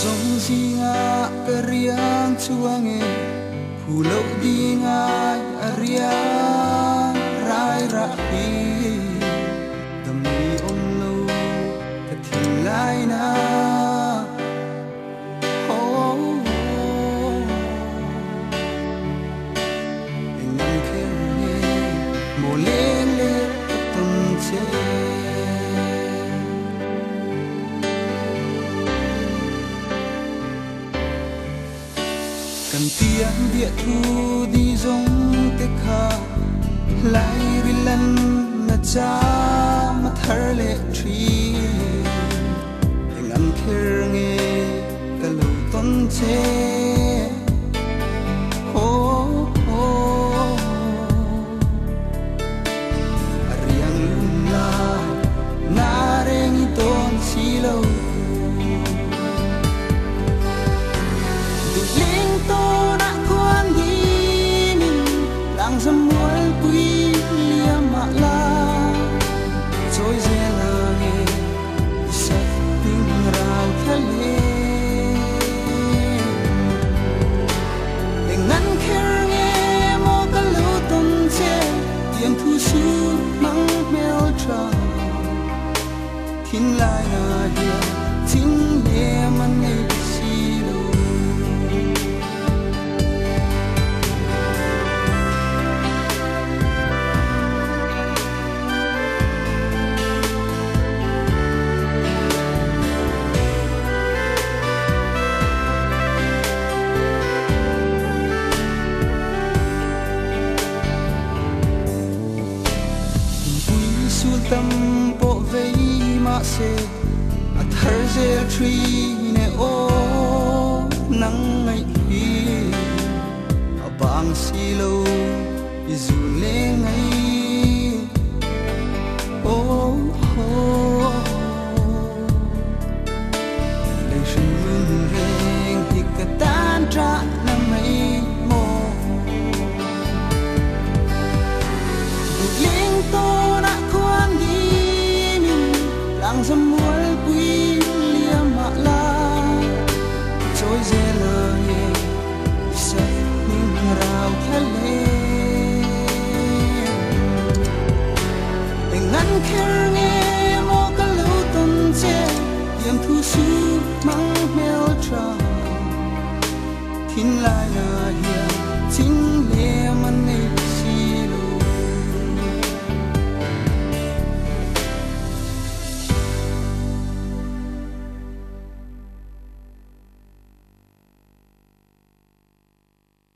Dòng gì ngã cái riêng chuang nghe phù lâu đi ngã riêng rai ra đi đầm đi ôm lâu cái thiên lai na anh ngắm khen nghe mùa lên lên từng chế cần tiếng địa thu đi giống cái kha lại ri lần na cha mà thở lệ tree anh ăn kher nghe cái lâu tuần chế riêng lung la na reng tôn si lâu dâm muối quý liam mạ la trôi dè là nghe sạch tình rào khẽ lê để ngăn khe nghe mô cả lâu tâm chê tiền thu su măng mèo trà thiên lai là hiền chính lệ man nghe tâm bộ vây mà se a thở dễ truy ne ô nắng ngày khi a bang si lâu izu le ngày ô để sinh mừng rèn thì cả tan tra năm mấy mồ linh tô đã quan đi mình làng dâm muối quý liam mạ la trôi dè là nghe sẽ mình rào khẽ lê để ngăn khe nghe mô cả lâu tuần chê tiêm thu su măng mèo trà thiên lai là hiền chính lệ man này